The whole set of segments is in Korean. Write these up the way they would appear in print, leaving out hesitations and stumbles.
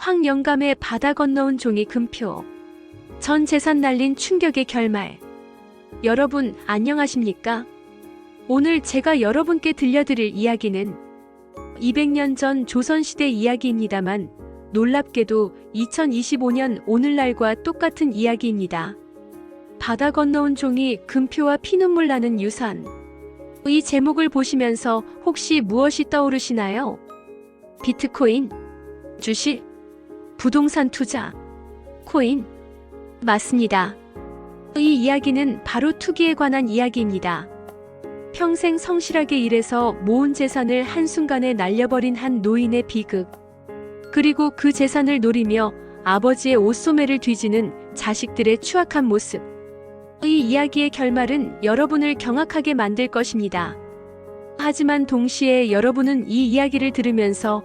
황영감의 바다 건너온 종이 금표. 전 재산 날린 충격의 결말. 여러분 안녕하십니까? 오늘 제가 여러분께 들려드릴 이야기는 200년 전 조선시대 이야기입니다만 놀랍게도 2025년 오늘날과 똑같은 이야기입니다. 바다 건너온 종이 금표와 피눈물 나는 유산. 이 제목을 보시면서 혹시 무엇이 떠오르시나요? 비트코인? 주식? 부동산 투자? 코인? 맞습니다. 이 이야기는 바로 투기에 관한 이야기입니다. 평생 성실하게 일해서 모은 재산을 한순간에 날려버린 한 노인의 비극. 그리고 그 재산을 노리며 아버지의 옷소매를 뒤지는 자식들의 추악한 모습. 이 이야기의 결말은 여러분을 경악하게 만들 것입니다. 하지만 동시에 여러분은 이 이야기를 들으면서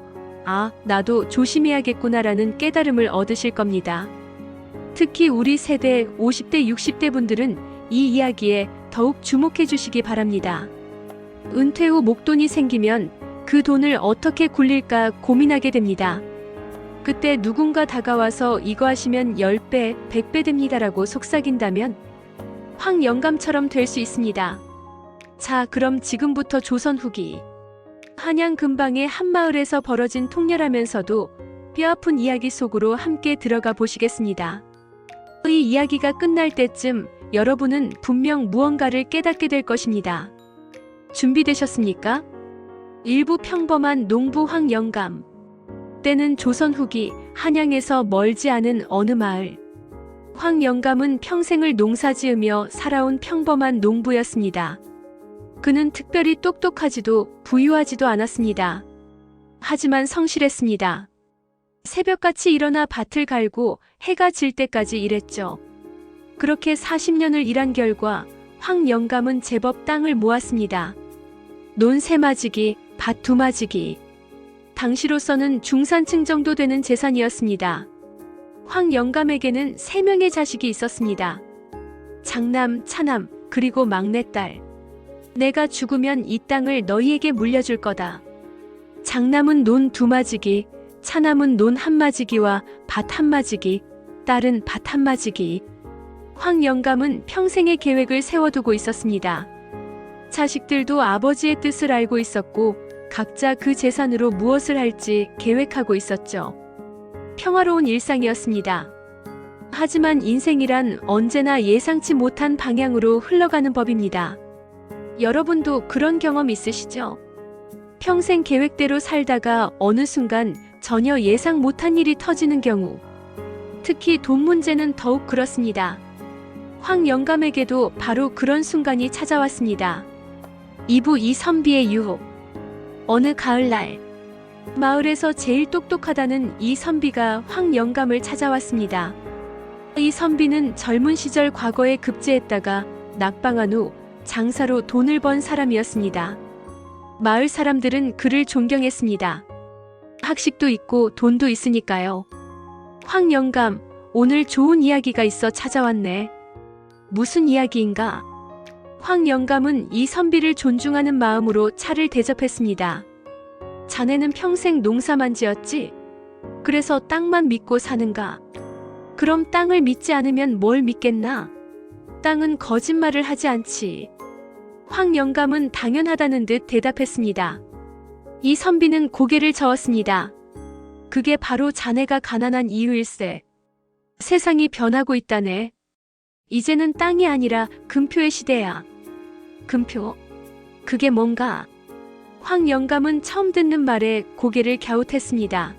아, 나도 조심해야겠구나라는 깨달음을 얻으실 겁니다. 특히 우리 세대 50대, 60대 분들은 이 이야기에 더욱 주목해 주시기 바랍니다. 은퇴 후 목돈이 생기면 그 돈을 어떻게 굴릴까 고민하게 됩니다. 그때 누군가 다가와서 이거 하시면 10배, 100배 됩니다라고 속삭인다면 황영감처럼 될 수 있습니다. 자, 그럼 지금부터 조선 후기. 한양 근방의 한 마을에서 벌어진 통렬하면서도 뼈아픈 이야기 속으로 함께 들어가 보시겠습니다. 이 이야기가 끝날 때쯤 여러분은 분명 무언가를 깨닫게 될 것입니다. 준비되셨습니까? 일부 평범한 농부 황영감. 때는 조선 후기 한양에서 멀지 않은 어느 마을. 황영감은 평생을 농사지으며 살아온 평범한 농부였습니다. 그는 특별히 똑똑하지도 부유하지도 않았습니다. 하지만 성실했습니다. 새벽같이 일어나 밭을 갈고 해가 질 때까지 일했죠. 그렇게 40년을 일한 결과 황영감은 제법 땅을 모았습니다. 논 3마지기, 밭 2마지기. 당시로서는 중산층 정도 되는 재산이었습니다. 황영감에게는 3명의 자식이 있었습니다. 장남, 차남, 그리고 막내딸. 내가 죽으면 이 땅을 너희에게 물려줄 거다. 장남은 논 2마지기, 차남은 논 1마지기와 밭 1마지기, 딸은 밭 1마지기. 황영감은 평생의 계획을 세워두고 있었습니다. 자식들도 아버지의 뜻을 알고 있었고 각자 그 재산으로 무엇을 할지 계획하고 있었죠. 평화로운 일상이었습니다. 하지만 인생이란 언제나 예상치 못한 방향으로 흘러가는 법입니다. 여러분도 그런 경험 있으시죠? 평생 계획대로 살다가 어느 순간 전혀 예상 못한 일이 터지는 경우. 특히 돈 문제는 더욱 그렇습니다. 황영감에게도 바로 그런 순간이 찾아왔습니다. 2부 이선비의 유혹. 어느 가을날 마을에서 제일 똑똑하다는 이선비가 황영감을 찾아왔습니다. 이선비는 젊은 시절 과거에 급제했다가 낙방한 후 장사로 돈을 번 사람이었습니다. 마을 사람들은 그를 존경했습니다. 학식도 있고 돈도 있으니까요. 황영감, 오늘 좋은 이야기가 있어 찾아왔네. 무슨 이야기인가? 황영감은 이선비를 존중하는 마음으로 차를 대접했습니다. 자네는 평생 농사만 지었지? 그래서 땅만 믿고 사는가? 그럼 땅을 믿지 않으면 뭘 믿겠나? 땅은 거짓말을 하지 않지. 황영감은 당연하다는 듯 대답했습니다. 이선비는 고개를 저었습니다. 그게 바로 자네가 가난한 이유일세. 세상이 변하고 있다네. 이제는 땅이 아니라 금표의 시대야. 금표? 그게 뭔가? 황영감은 처음 듣는 말에 고개를 갸웃했습니다.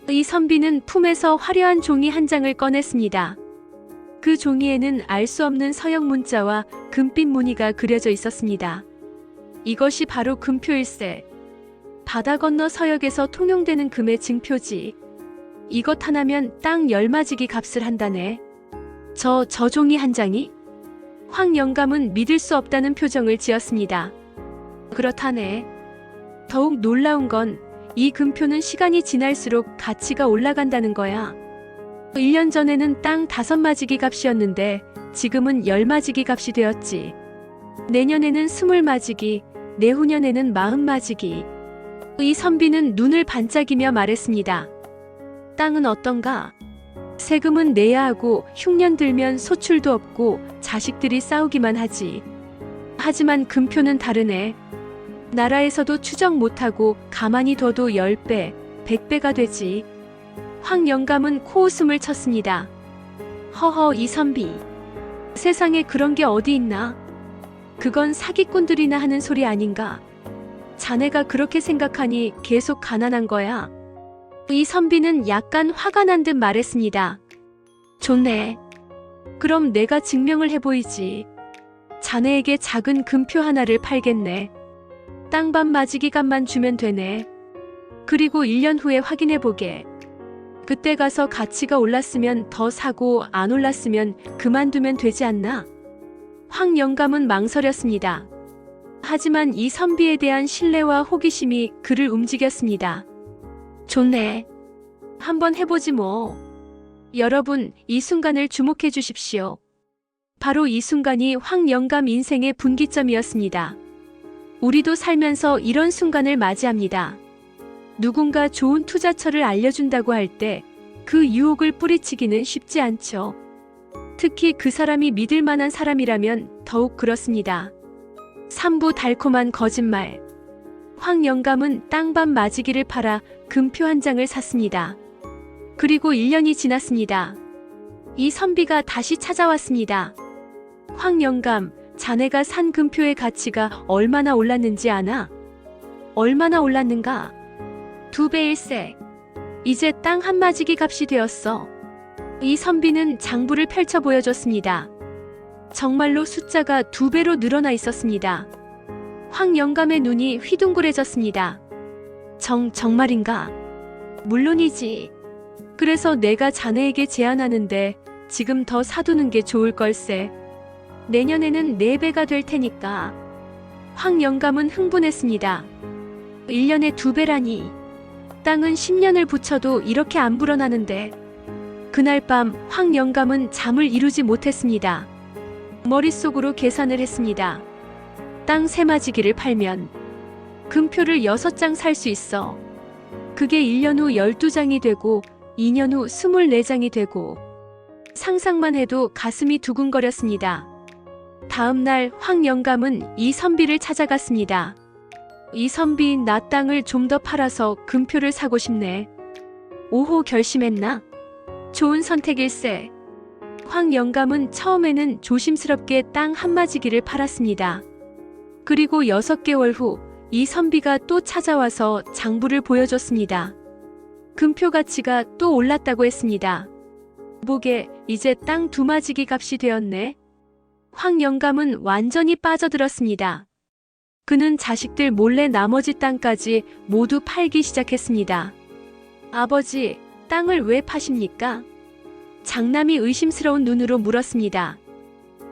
이선비는 품에서 화려한 종이 한 장을 꺼냈습니다. 그 종이에는 알 수 없는 서양 문자와 금빛 무늬가 그려져 있었습니다. 이것이 바로 금표일세. 바다 건너 서역에서 통용되는 금의 증표지. 이것 하나면 땅 10마지기 값을 한다네. 저 종이 한 장이? 황영감은 믿을 수 없다는 표정을 지었습니다. 그렇다네. 더욱 놀라운 건 이 금표는 시간이 지날수록 가치가 올라간다는 거야. 1년 전에는 땅 5마지기 값이었는데 지금은 10마지기 값이 되었지. 내년에는 20마지기, 내후년에는 40마지기. 이 선비는 눈을 반짝이며 말했습니다. 땅은 어떤가? 세금은 내야 하고 흉년 들면 소출도 없고 자식들이 싸우기만 하지. 하지만 금표는 다르네. 나라에서도 추적 못하고 가만히 둬도 10배, 100배가 되지. 황 영감은 코웃음을 쳤습니다. 허허 이선비. 세상에 그런 게 어디 있나? 그건 사기꾼들이나 하는 소리 아닌가? 자네가 그렇게 생각하니 계속 가난한 거야. 이선비는 약간 화가 난 듯 말했습니다. 좋네. 그럼 내가 증명을 해보이지. 자네에게 작은 금표 하나를 팔겠네. 땅밭 마지기 값만 주면 되네. 그리고 1년 후에 확인해보게. 그때 가서 가치가 올랐으면 더 사고 안 올랐으면 그만두면 되지 않나? 황 영감은 망설였습니다. 하지만 이 선비에 대한 신뢰와 호기심이 그를 움직였습니다. 좋네. 한번 해보지 뭐. 여러분, 이 순간을 주목해 주십시오. 바로 이 순간이 황 영감 인생의 분기점이었습니다. 우리도 살면서 이런 순간을 맞이합니다. 누군가 좋은 투자처를 알려준다고 할 때 그 유혹을 뿌리치기는 쉽지 않죠. 특히 그 사람이 믿을 만한 사람이라면 더욱 그렇습니다. 3부 달콤한 거짓말. 황 영감은 땅밭 마지기를 팔아 금표 한 장을 샀습니다. 그리고 1년이 지났습니다. 이 선비가 다시 찾아왔습니다. 황 영감, 자네가 산 금표의 가치가 얼마나 올랐는지 아나? 얼마나 올랐는가? 2배일세. 이제 땅 한 마지기 값이 되었어. 이 선비는 장부를 펼쳐 보여줬습니다. 정말로 숫자가 2배로 늘어나 있었습니다. 황 영감의 눈이 휘둥그레졌습니다. 정말인가? 물론이지. 그래서 내가 자네에게 제안하는데 지금 더 사두는 게 좋을 걸세. 내년에는 4배가 될 테니까. 황 영감은 흥분했습니다. 1년에 2배라니. 땅은 10년을 붙여도 이렇게 안 불어나는데. 그날 밤 황 영감은 잠을 이루지 못했습니다. 머릿속으로 계산을 했습니다. 땅 3마지기를 팔면 금표를 6장 살 수 있어. 그게 1년 후 12장이 되고 2년 후 24장이 되고. 상상만 해도 가슴이 두근거렸습니다. 다음 날 황 영감은 이 선비를 찾아갔습니다. 이 선비, 나 땅을 좀 더 팔아서 금표를 사고 싶네. 오호, 결심했나? 좋은 선택일세. 황 영감은 처음에는 조심스럽게 땅 한마지기를 팔았습니다. 그리고 6개월 후 이 선비가 또 찾아와서 장부를 보여줬습니다. 금표 가치가 또 올랐다고 했습니다. 보게, 이제 땅 2마지기 값이 되었네. 황 영감은 완전히 빠져들었습니다. 그는 자식들 몰래 나머지 땅까지 모두 팔기 시작했습니다. 아버지, 땅을 왜 파십니까? 장남이 의심스러운 눈으로 물었습니다.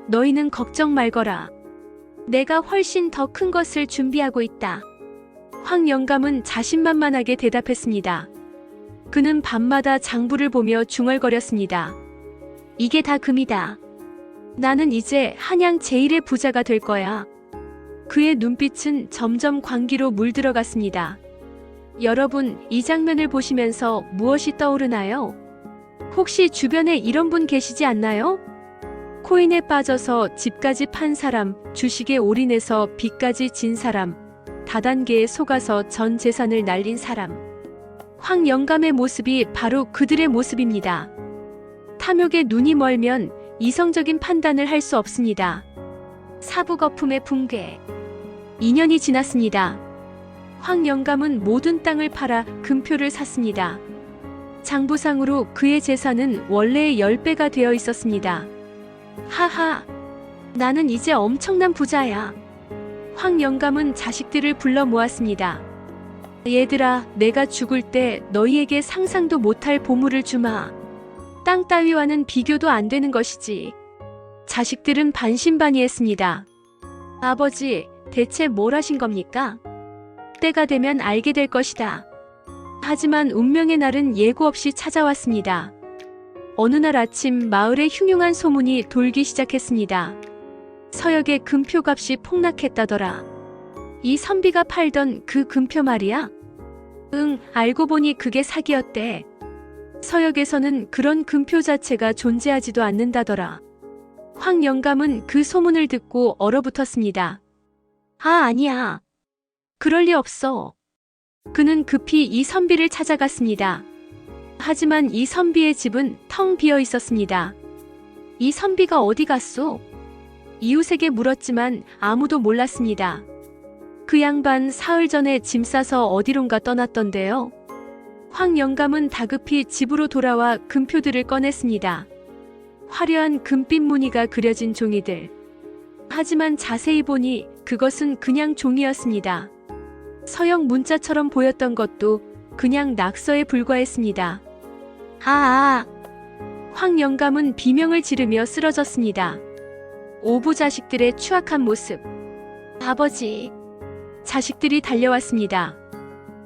너희는 걱정 말거라. 내가 훨씬 더 큰 것을 준비하고 있다. 황 영감은 자신만만하게 대답했습니다. 그는 밤마다 장부를 보며 중얼거렸습니다. 이게 다 금이다. 나는 이제 한양 제1의 부자가 될 거야. 그의 눈빛은 점점 광기로 물들어갔습니다. 여러분, 이 장면을 보시면서 무엇이 떠오르나요? 혹시 주변에 이런 분 계시지 않나요? 코인에 빠져서 집까지 판 사람, 주식에 올인해서 빚까지 진 사람, 다단계에 속아서 전 재산을 날린 사람. 황 영감의 모습이 바로 그들의 모습입니다. 탐욕에 눈이 멀면 이성적인 판단을 할 수 없습니다. 사부 거품의 붕괴. 2년이 지났습니다. 황 영감은 모든 땅을 팔아 금표를 샀습니다. 장부상으로 그의 재산은 원래의 10배가 되어 있었습니다. 하하, 나는 이제 엄청난 부자야. 황 영감은 자식들을 불러 모았습니다. 얘들아, 내가 죽을 때 너희에게 상상도 못할 보물을 주마. 땅 따위와는 비교도 안 되는 것이지. 자식들은 반신반의했습니다. 아버지, 대체 뭘 하신 겁니까? 때가 되면 알게 될 것이다. 하지만 운명의 날은 예고 없이 찾아왔습니다. 어느 날 아침 마을에 흉흉한 소문이 돌기 시작했습니다. 서역의 금표값이 폭락했다더라. 이 선비가 팔던 그 금표 말이야? 응, 알고 보니 그게 사기였대. 서역에서는 그런 금표 자체가 존재하지도 않는다더라. 황 영감은 그 소문을 듣고 얼어붙었습니다. 아니야. 그럴 리 없어. 그는 급히 이선비를 찾아갔습니다. 하지만 이선비의 집은 텅 비어 있었습니다. 이선비가 어디 갔소? 이웃에게 물었지만 아무도 몰랐습니다. 그 양반 사흘 전에 짐 싸서 어디론가 떠났던데요. 황 영감은 다급히 집으로 돌아와 금표들을 꺼냈습니다. 화려한 금빛 무늬가 그려진 종이들. 하지만 자세히 보니 그것은 그냥 종이였습니다. 서역 문자처럼 보였던 것도 그냥 낙서에 불과했습니다. 황 영감은 비명을 지르며 쓰러졌습니다. 오부 자식들의 추악한 모습. 아버지. 자식들이 달려왔습니다.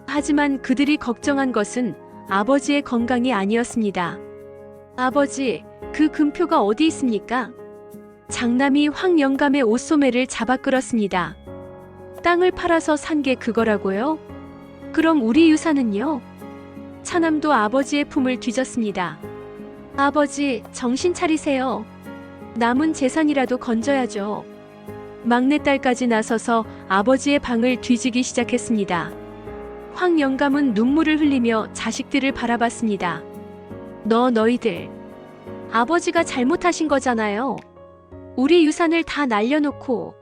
하지만 그들이 걱정한 것은 아버지의 건강이 아니었습니다. 아버지, 그 금표가 어디 있습니까? 장남이 황 영감의 옷소매를 잡아 끌었습니다. 땅을 팔아서 산 게 그거라고요? 그럼 우리 유산은요? 차남도 아버지의 품을 뒤졌습니다. 아버지, 정신 차리세요. 남은 재산이라도 건져야죠. 막내딸까지 나서서 아버지의 방을 뒤지기 시작했습니다. 황 영감은 눈물을 흘리며 자식들을 바라봤습니다. 너희들. 아버지가 잘못하신 거잖아요. 우리 유산을 다 날려놓고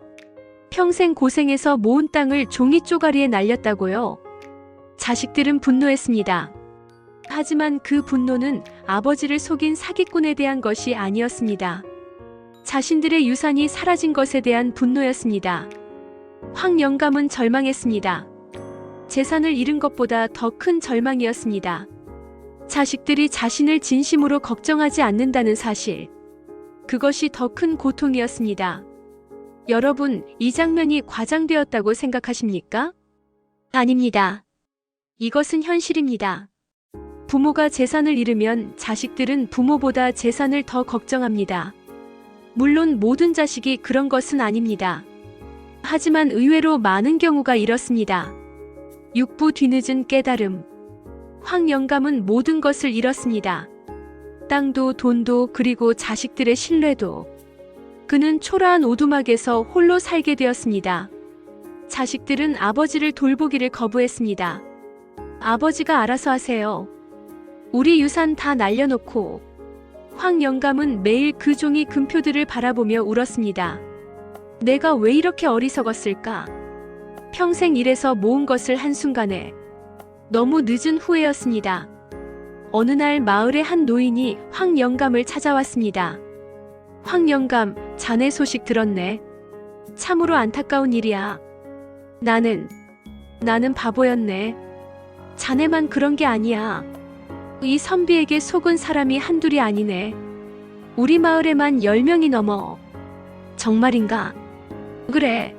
평생 고생해서 모은 땅을 종이 쪼가리에 날렸다고요. 자식들은 분노했습니다. 하지만 그 분노는 아버지를 속인 사기꾼에 대한 것이 아니었습니다. 자신들의 유산이 사라진 것에 대한 분노였습니다. 황 영감은 절망했습니다. 재산을 잃은 것보다 더 큰 절망이었습니다. 자식들이 자신을 진심으로 걱정하지 않는다는 사실. 그것이 더 큰 고통이었습니다. 여러분, 이 장면이 과장되었다고 생각하십니까? 아닙니다. 이것은 현실입니다. 부모가 재산을 잃으면 자식들은 부모보다 재산을 더 걱정합니다. 물론 모든 자식이 그런 것은 아닙니다. 하지만 의외로 많은 경우가 이렇습니다. 육부 뒤늦은 깨달음. 황 영감은 모든 것을 잃었습니다. 땅도 돈도 그리고 자식들의 신뢰도. 그는 초라한 오두막에서 홀로 살게 되었습니다. 자식들은 아버지를 돌보기를 거부했습니다. 아버지가 알아서 하세요. 우리 유산 다 날려놓고. 황 영감은 매일 그 종이 금표들을 바라보며 울었습니다. 내가 왜 이렇게 어리석었을까? 평생 일해서 모은 것을 한순간에. 너무 늦은 후회였습니다. 어느 날 마을의 한 노인이 황 영감을 찾아왔습니다. 황 영감, 자네 소식 들었네. 참으로 안타까운 일이야. 나는 바보였네. 자네만 그런 게 아니야. 이 선비에게 속은 사람이 한둘이 아니네. 우리 마을에만 10명이 넘어. 정말인가? 그래.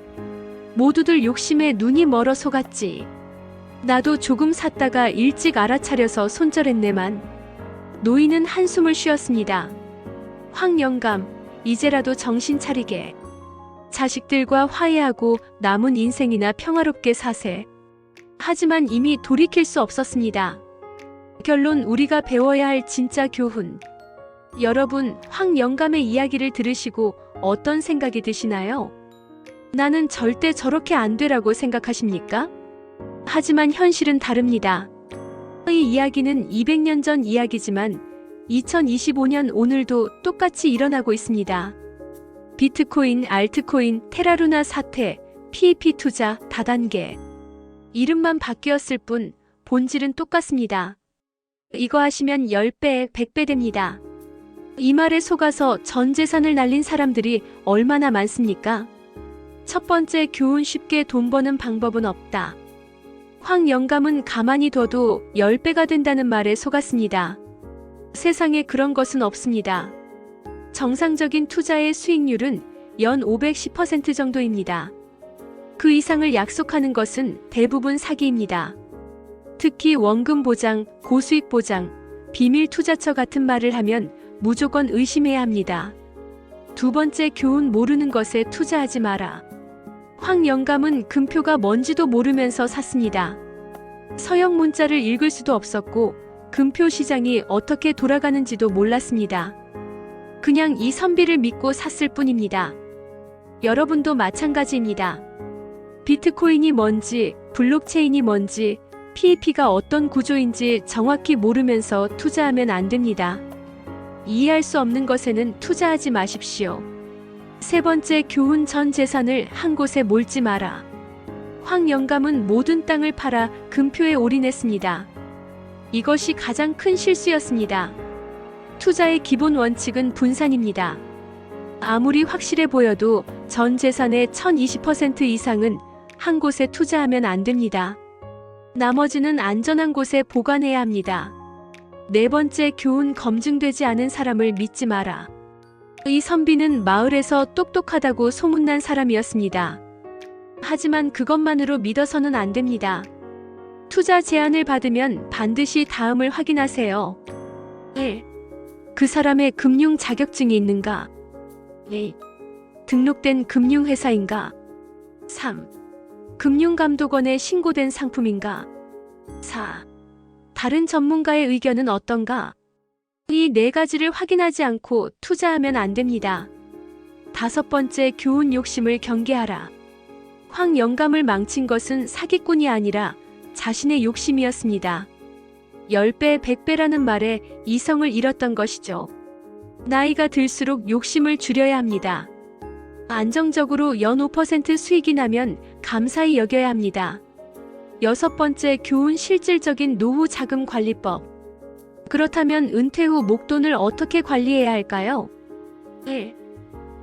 모두들 욕심에 눈이 멀어 속았지. 나도 조금 샀다가 일찍 알아차려서 손절했네만. 노인은 한숨을 쉬었습니다. 황 영감, 이제라도 정신 차리게. 자식들과 화해하고 남은 인생이나 평화롭게 사세. 하지만 이미 돌이킬 수 없었습니다. 결론, 우리가 배워야 할 진짜 교훈. 여러분, 황 영감의 이야기를 들으시고 어떤 생각이 드시나요? 나는 절대 저렇게 안 되라고 생각하십니까? 하지만 현실은 다릅니다. 이 이야기는 200년 전 이야기지만 2025년 오늘도 똑같이 일어나고 있습니다. 비트코인, 알트코인, 테라루나 사태, PEP 투자, 다단계. 이름만 바뀌었을 뿐 본질은 똑같습니다. 이거 하시면 10배, 100배 됩니다. 이 말에 속아서 전 재산을 날린 사람들이 얼마나 많습니까? 첫 번째 교훈, 쉽게 돈 버는 방법은 없다. 황 영감은 가만히 둬도 10배가 된다는 말에 속았습니다. 세상에 그런 것은 없습니다. 정상적인 투자의 수익률은 연 510% 정도입니다. 그 이상을 약속하는 것은 대부분 사기입니다. 특히 원금 보장, 고수익 보장, 비밀 투자처 같은 말을 하면 무조건 의심해야 합니다. 두 번째 교훈, 모르는 것에 투자하지 마라. 황 영감은 금표가 뭔지도 모르면서 샀습니다. 서역 문자를 읽을 수도 없었고 금표 시장이 어떻게 돌아가는지도 몰랐습니다. 그냥 이 선비를 믿고 샀을 뿐입니다. 여러분도 마찬가지입니다. 비트코인이 뭔지, 블록체인이 뭔지, PEP가 어떤 구조인지 정확히 모르면서 투자하면 안 됩니다. 이해할 수 없는 것에는 투자하지 마십시오. 세 번째 교훈, 전 재산을 한 곳에 몰지 마라. 황 영감은 모든 땅을 팔아 금표에 올인했습니다. 이것이 가장 큰 실수였습니다. 투자의 기본 원칙은 분산입니다. 아무리 확실해 보여도 전 재산의 1020% 이상은 한 곳에 투자하면 안 됩니다. 나머지는 안전한 곳에 보관해야 합니다. 네 번째 교훈, 검증되지 않은 사람을 믿지 마라. 이 선비는 마을에서 똑똑하다고 소문난 사람이었습니다. 하지만 그것만으로 믿어서는 안 됩니다. 투자 제안을 받으면 반드시 다음을 확인하세요. 1. 그 사람의 금융 자격증이 있는가? 2. 등록된 금융회사인가? 3. 금융감독원에 신고된 상품인가? 4. 다른 전문가의 의견은 어떤가? 이 네 가지를 확인하지 않고 투자하면 안 됩니다. 다섯 번째 교훈, 욕심을 경계하라. 황 영감을 망친 것은 사기꾼이 아니라 자신의 욕심이었습니다. 10배, 100배라는 말에 이성을 잃었던 것이죠. 나이가 들수록 욕심을 줄여야 합니다. 안정적으로 연 5% 수익이 나면 감사히 여겨야 합니다. 여섯 번째 교훈, 실질적인 노후 자금 관리법. 그렇다면 은퇴 후 목돈을 어떻게 관리해야 할까요? 1.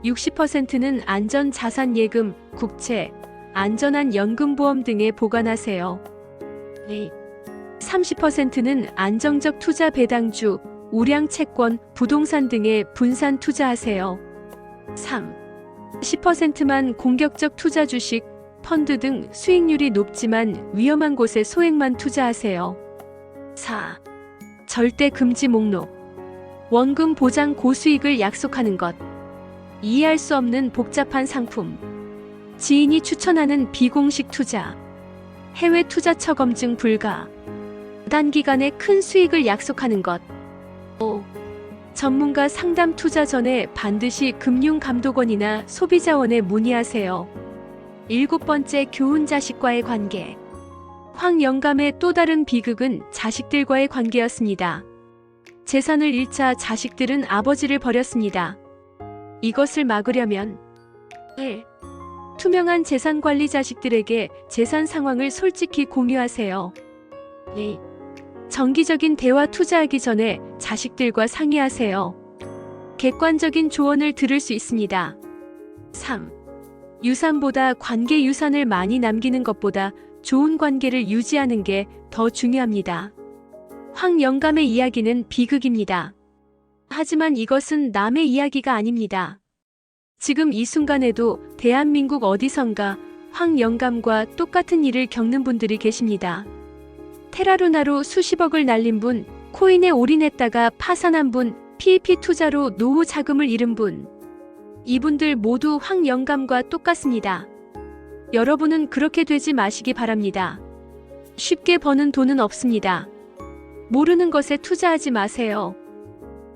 60%는 안전 자산 예금, 국채, 안전한 연금보험 등에 보관하세요. 2. 30%는 안정적 투자 배당주, 우량 채권, 부동산 등에 분산 투자하세요. 3. 10%만 공격적 투자 주식, 펀드 등 수익률이 높지만 위험한 곳에 소액만 투자하세요. 4. 절대 금지 목록. 원금 보장, 고수익을 약속하는 것. 이해할 수 없는 복잡한 상품. 지인이 추천하는 비공식 투자. 해외 투자처 검증 불가. 단기간에 큰 수익을 약속하는 것. 5. 전문가 상담, 투자 전에 반드시 금융감독원이나 소비자원에 문의하세요. 일곱 번째 교훈, 자식과의 관계. 황 영감의 또 다른 비극은 자식들과의 관계였습니다. 재산을 잃자 자식들은 아버지를 버렸습니다. 이것을 막으려면 1. 투명한 재산 관리, 자식들에게 재산 상황을 솔직히 공유하세요. 2. 정기적인 대화, 투자하기 전에 자식들과 상의하세요. 객관적인 조언을 들을 수 있습니다. 3. 유산보다 관계, 유산을 많이 남기는 것보다 좋은 관계를 유지하는 게 더 중요합니다. 황 영감의 이야기는 비극입니다. 하지만 이것은 남의 이야기가 아닙니다. 지금 이 순간에도 대한민국 어디선가 황 영감과 똑같은 일을 겪는 분들이 계십니다. 테라루나로 수십억을 날린 분, 코인에 올인했다가 파산한 분, PEP 투자로 노후 자금을 잃은 분. 이분들 모두 황 영감과 똑같습니다. 여러분은 그렇게 되지 마시기 바랍니다. 쉽게 버는 돈은 없습니다. 모르는 것에 투자하지 마세요.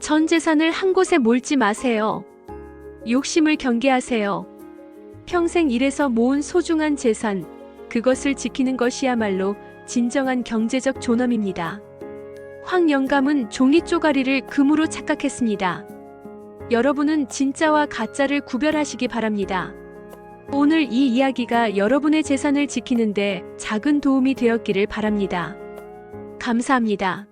전 재산을 한 곳에 몰지 마세요. 욕심을 경계하세요. 평생 일해서 모은 소중한 재산, 그것을 지키는 것이야말로 진정한 경제적 존엄입니다. 황 영감은 종이 쪼가리를 금으로 착각했습니다. 여러분은 진짜와 가짜를 구별하시기 바랍니다. 오늘 이 이야기가 여러분의 재산을 지키는데 작은 도움이 되었기를 바랍니다. 감사합니다.